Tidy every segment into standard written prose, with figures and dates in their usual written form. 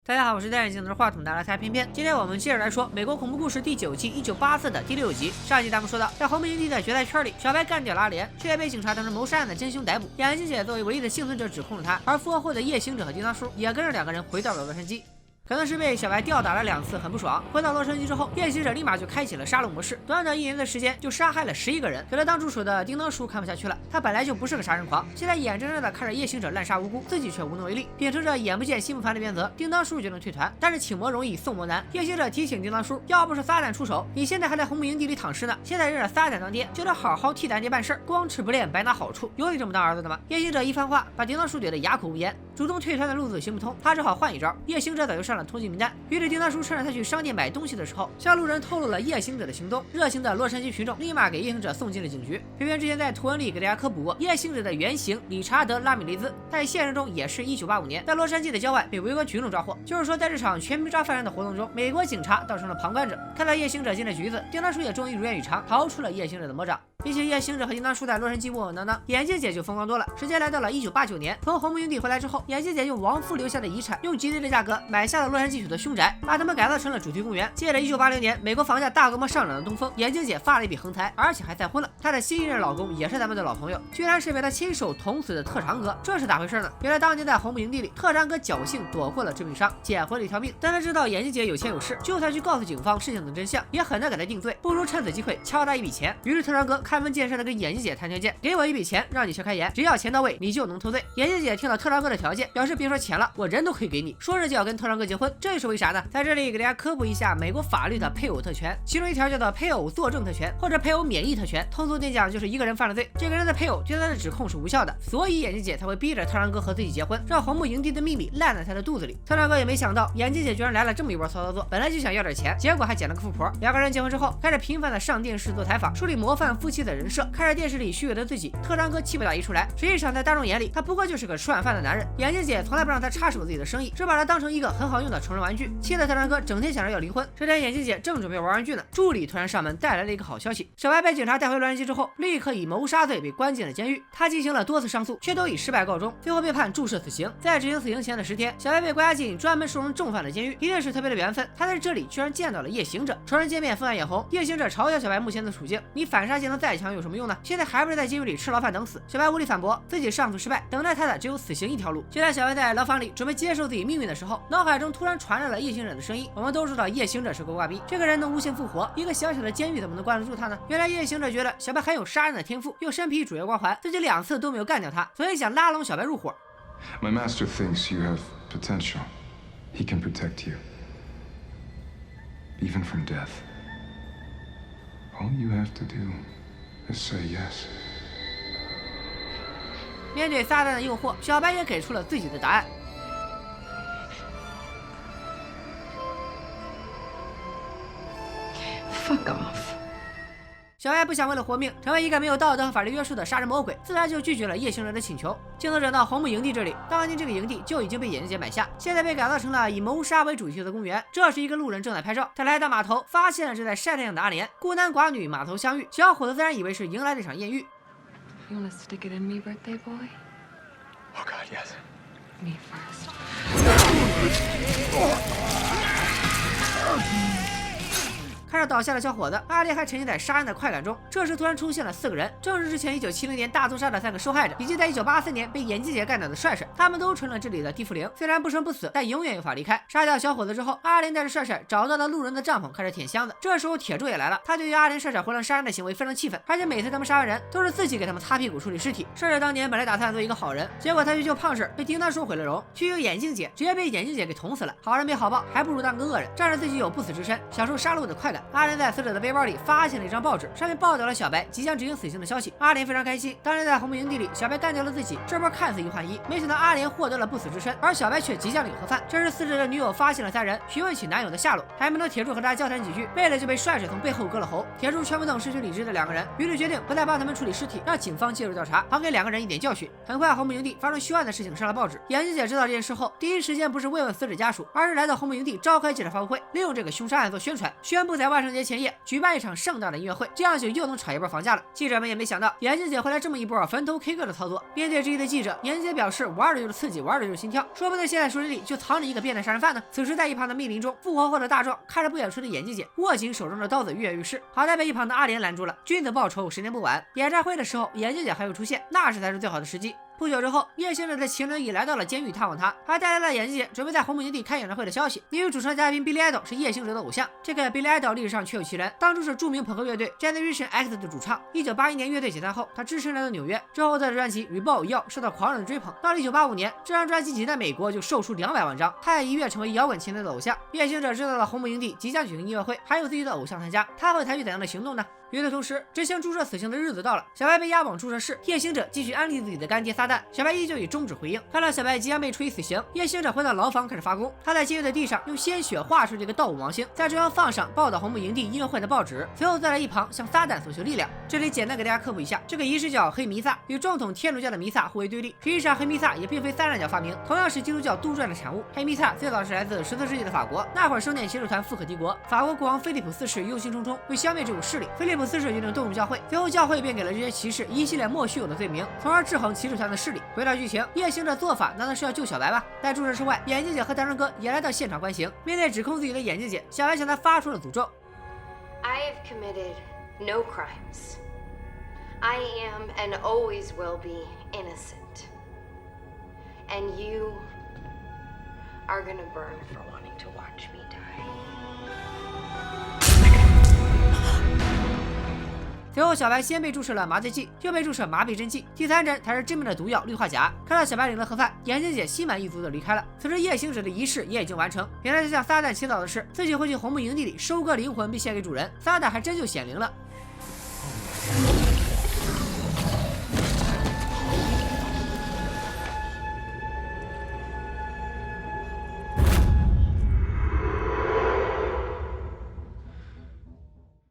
大家好，我是戴眼镜拿着话筒的来猜偏偏。今天我们接着来说美国恐怖故事第9季1984的第6集。上一集咱们说到，在红木营地的决赛圈里，小白干掉了阿莲，却被警察当成谋杀案的真凶逮捕。眼镜姐作为唯一的幸存者指控了他，而复活后的夜行者和叮当叔也跟着两个人回到了洛杉矶。可能是被小白吊打了2次，很不爽。回到洛杉矶之后，夜行者立马就开启了杀戮模式，短短1年的时间就杀害了11个人。可是当助手的叮当叔看不下去了，他本来就不是个杀人狂，现在眼睁睁的看着夜行者滥杀无辜，自己却无能为力。秉承着眼不见心不烦的原则，叮当叔决定退团。但是请魔容易送魔难，夜行者提醒叮当叔，要不是撒旦出手，你现在还在红木营地里躺尸呢。现在认了撒旦当爹，就得好好替咱爹办事儿，光吃不练白拿好处，有你这么当儿子的吗？夜行者一番话把叮当叔怼得哑口无言，主动退团的路子行不通，他只好换一招。夜行者早就上了通缉名单。于是叮当叔趁着他去商店买东西的时候，向路人透露了夜行者的行踪。热情的洛杉矶群众立马给夜行者送进了警局。偏偏之前在图文里给大家科普过，夜行者的原型理查德·拉米雷兹在现实中也是1985年在洛杉矶的郊外被围观群众抓获。就是说，在这场全民抓犯人的活动中，美国警察倒成了旁观者。看到夜行者进了局子，叮当叔也终于如愿以偿，逃出了夜行者的魔掌。比起夜行者和叮当叔在洛杉矶稳稳当当，眼镜姐就风光多了。时间来到了1989年，从红木营地回来之后，眼镜姐用亡夫留下的遗产，用极低的价格买下了洛杉矶许多凶宅，把它们改造成了主题公园。借着1980年美国房价大规模上涨的东风，眼镜姐发了一笔横财，而且还再婚了。她的新一任老公也是咱们的老朋友，居然是被她亲手捅死的特长哥，这是咋回事呢？原来当年在红木营地里，特长哥侥幸躲过了致命伤，捡回了一条命。但他知道眼镜姐有钱有势，就算去告诉警方事情的真相，也很难给他定罪，不如趁此机会敲他一笔钱。于是特长哥开门见山的跟眼镜姐谈条件，给我一笔钱，让你去开眼，只要钱到位，你就能脱罪。眼镜姐听到特长哥的条件，表示别说钱了，我人都可以给你，说着就要跟特长哥结婚。这是为啥呢？在这里给大家科普一下美国法律的配偶特权，其中一条叫做配偶作证特权，或者配偶免疫特权。通俗点讲，就是一个人犯了罪，这个人的配偶对他的指控是无效的，所以眼镜姐才会逼着特长哥和自己结婚，让红木营地的秘密烂在他的肚子里。特长哥也没想到眼镜姐居然来了这么一波骚操作，本来就想要点钱，结果还捡了个富婆。两个人结婚之后，开始频繁的上电视做采访，树立模范夫妻的人设，看着电视里虚伪的自己，特长哥气不打一处来。实际上在大众眼里，他不过就是个吃软饭的男人。眼镜姐从来不让他插手自己的生意，只把他当成一个很好用的成人玩具。气得特长哥整天想着要离婚。这天眼镜姐正准备玩玩具呢，助理突然上门带来了一个好消息：小白被警察带回洛杉矶之后，立刻以谋杀罪被关进了监狱。他进行了多次上诉，却都以失败告终，最后被判注射死刑。在执行死刑前的10天，小白被关押进专门收容重犯的监狱。一定是特别的缘分，他在这里居然见到了夜行者。仇人见面分外眼红，夜行者嘲笑小白目前的处境：你反杀技能再强有什么用呢？现在还不是在监狱里吃牢饭等死？小白无力反驳，自己上诉失败，等待他的只有死刑一条路。就在小白在牢房里准备接受自己命运的时候，脑海中突然传来了夜行者的声音。我们都知道夜行者是个挂逼，这个人能无限复活，一个小小的监狱怎么能关得住他呢？原来夜行者觉得小白很有杀人的天赋，又身披主角光环，自己2次都没有干掉他，所以想拉拢小白入伙。 My master thinks you have potential. He can protect you, even from death. All you have to do is say yes. 面对撒旦的诱惑，小白也给出了自己的答案。Fuck off. 小白不想为了活命成为一个没有道德和法律约束的杀人魔鬼，自然就拒绝了夜行者的请求。镜头转到红木营地这里，当年这个营地就已经被眼镜姐买下，现在被改造成了以谋杀为主题的公园。这时一个路人正在拍照，他来到码头，发现了正在晒太阳的阿莲，孤男寡女码头相遇，小伙子自然以为是迎来了一场艳遇。You wanna stick it in me, birthday boy? Oh God, yes. Me first. 看着倒下的小伙子，阿莲还沉浸在杀人的快感中。这时突然出现了4个人，正是之前1970年大屠杀的3个受害者，以及在1984年被眼镜姐干掉的帅帅。他们都成了这里的地缚灵，虽然不生不死，但永远无法离开。杀掉小伙子之后，阿莲带着帅帅找到了路人的帐篷，开始舔箱子。这时候铁柱也来了，他对于阿莲、帅帅回来杀人的行为非常气愤，而且每次他们杀完人，都是自己给他们擦屁股处理尸体。帅帅当年本来打算做一个好人，结果他去救胖婶，被叮当叔毁了容；去救眼镜姐，直接被眼镜姐给捅死了。好人没好报，还不如当个恶人，仗着自己有不死之身，享受杀戮的快感。阿莲在死者的背包里发现了一张报纸，上面报道了小白即将执行死刑的消息。阿莲非常开心，当年在红木营地里，小白干掉了自己，这波看似1换1，没想到阿莲获得了不死之身，而小白却即将领盒饭。这时死者的女友发现了3人，询问起男友的下落，还没等铁柱和他交谈几句，贝勒就被帅帅从背后割了喉。铁柱劝不动失去理智的2个人，于是决定不再帮他们处理尸体，让警方介入调查，好给2个人一点教训。很快红木营地发生凶案的事情上了报纸，眼镜姐知道这件事后，第一时间不是慰问死者家属，而是来到红木营地召开记者发布会，利用这个凶杀案做宣传，宣布在万圣圣节前夜举办一场盛大的音乐会，这样就又能炒一波房价了。记者们也没想到眼镜姐会来这么一波坟头 K 歌的操作。面对质疑的记者，眼镜姐表示玩的就是刺激，玩的就是心跳，说不定现在树林里就藏着一个变态杀人犯呢。此时在一旁的密林中，复活后的大壮看着不远处的眼镜姐，握紧手中的刀子跃跃欲试，好在被一旁的阿莲拦住了。君子报仇，十年不晚。演唱会的时候，眼镜姐还会出现，那时才是最好的时机。不久之后，叶星哲的情人也来到了监狱探望他，还带来了眼镜姐准备在红木营地开演唱会的消息。因为主唱嘉宾 Billy Idol 是叶星哲的偶像，这个 Billy Idol 历史上确有其人，当初是著名朋克乐队 Generation X 的主唱。1981年乐队解散后，他只身来到纽约，之后他的专辑 Reborn 要受到狂人的追捧。到了1985年，这张专辑仅在美国就售出200万张，他也一跃成为摇滚青年的偶像。叶星哲知道了红木营地即将举行音乐会，还有自己的偶像参加，他会采取怎样的行动呢？与此同时，执行注射死刑的日子到了，小白被押往注射室，叶星哲继续安利自己的干爹撒旦，小白依旧以终止回应。看到小白即将被处以死刑，叶星哲回到牢房开始发功，他在监狱的地上用鲜血画出这个倒舞王星，在中央放上报道红木营地音乐会的报纸，随后再来一旁向撒旦索求力量。这里简单给大家科普一下，这个仪式叫黑弥撒，与正统天主教的弥撒互为对立。实际上黑弥撒也并非撒旦教发明，同样是基督教杜撰的产物。黑弥撒最早是来自14世纪的法国，那会儿圣殿骑士团富可敌国，法国国王菲利普4世忧心忡忡，为消灭这股势力，菲利普4世决定动用教会，随后教会便给了这些骑士一系列莫须有的罪名，从而制衡骑士团的势力。回到剧情，叶星的做法难道是要救小白吗？在注射室外，眼镜姐和大壮哥也来到现场观刑。面对指控自己的眼镜姐，小白向他发出了诅咒 I have committed no crimes. I am and always will be innocent. And you are gonna burn for wanting to watch me die. 随后，小白先被注射了麻醉剂，又被注射麻痹针剂，第3针才是致命的毒药氯化钾。看到小白领了盒饭，眼镜姐心满意足的离开了。此时，夜行者的仪式也已经完成。原来，在向撒旦祈祷的是自己会去红木营地里收割灵魂并献给主人，撒旦还真就显灵了。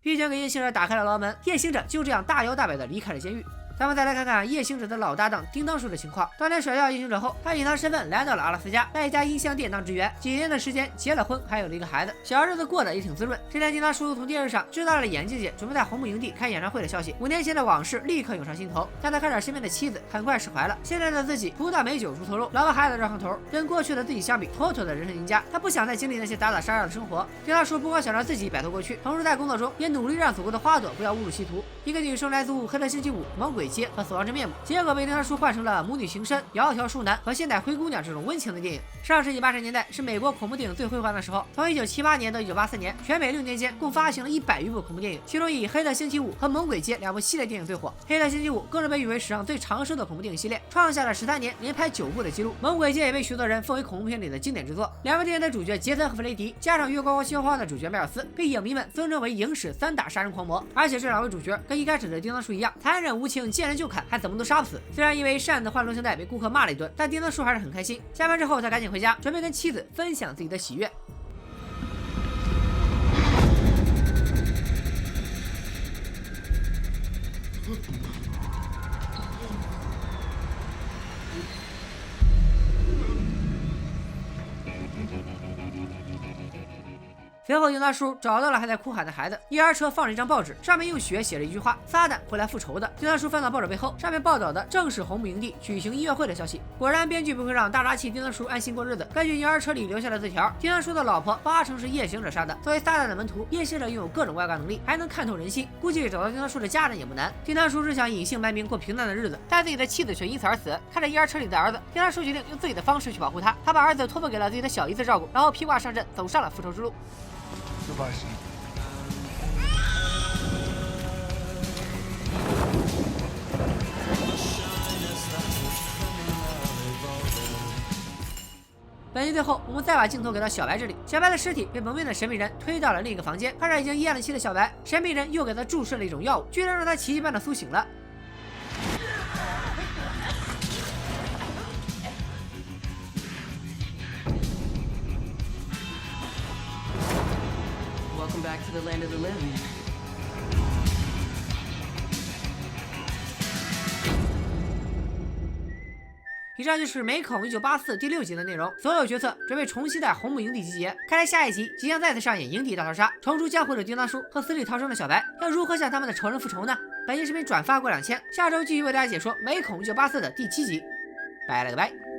狱警给夜行者打开了牢门，夜行者就这样大摇大摆地离开了监狱。咱们再来看看夜行者的老搭档叮当叔的情况。当年甩掉夜行者后，他隐藏身份来到了阿拉斯加，在一家音像店当职员，几年的时间结了婚，还有了一个孩子，小日子过得也挺滋润。这天，叮当叔从电视上知道了眼镜姐准备在红木营地开演唱会的消息，5年前的往事立刻涌上心头。但他看着身边的妻子，很快释怀了。现在的自己葡萄美酒猪头肉，老婆孩子热炕头，跟过去的自己相比，妥妥的人生赢家。他不想再经历那些打打杀杀的生活。叮当叔不光想让自己摆脱过去，同时在工作中也努力让祖国的花朵不要误入歧途。一个女生来自《黑色星期五》《猛鬼街》和《死亡真面目》，结果被叮当叔换成了母女情深、窈窕淑男和现代灰姑娘这种温情的电影。上世纪80年代是美国恐怖电影最辉煌的时候，从1978年到1984年，全美6年间共发行了100余部恐怖电影，其中以《黑色星期五》和《猛鬼街》2部系列电影最火。《黑色星期五》更是被誉为史上最长寿的恐怖电影系列，创下了13年连拍9部的记录。《猛鬼街》也被许多人奉为恐怖片里的经典之作。2部电影的主角杰森和弗雷迪，加上月光光心慌的主角迈尔斯，被影迷们尊称为影史3大杀人狂魔。而且这2位主角跟一开始的叮当叔一样，残忍无情，见人就砍，还怎么都杀不死。虽然因为擅自换录像带被顾客骂了一顿，但叮当叔还是很开心。下班之后，他赶紧回家，准备跟妻子分享自己的喜悦。随后，叮当叔找到了还在哭喊的孩子，婴儿车放着一张报纸，上面用血写着一句话：“撒旦会来复仇的。”叮当叔翻到报纸背后，上面报道的正是红木营地举行音乐会的消息。果然，编剧不会让大杀器叮当叔安心过日子。根据婴儿车里留下的字条，叮当叔的老婆8成是夜行者杀的。作为撒旦的门徒，夜行者拥有各种外挂能力，还能看透人心，估计找到叮当叔的家人也不难。叮当叔只想隐姓埋名过平淡的日子，但自己的妻子却因此而死。看着婴儿车里的儿子，叮当叔决定用自己的方式去保护他。他把儿子托付给了自己的小姨子照顾，然后披挂上阵，走上了复仇之路。Goodbye, son. 本集最后，我们再把镜头给到小白这里。小白的尸体被蒙面的神秘人推到了另一个房间，看着已经咽了气的小白，神秘人又给他注射了一种药物，居然让他奇迹般的苏醒了。Welcome back to the land of the living. 以上就是《美恐1984》第6集的内容，所有角色准备重新在红木营地集结。看来下一集即将再次上演营地大逃杀，重出江湖的叮当叔和死里逃生的小白，要如何向他们的仇人复仇呢？本期视频转发过2000，下周继续为大家解说《美恐1984》的第7集。拜了个拜。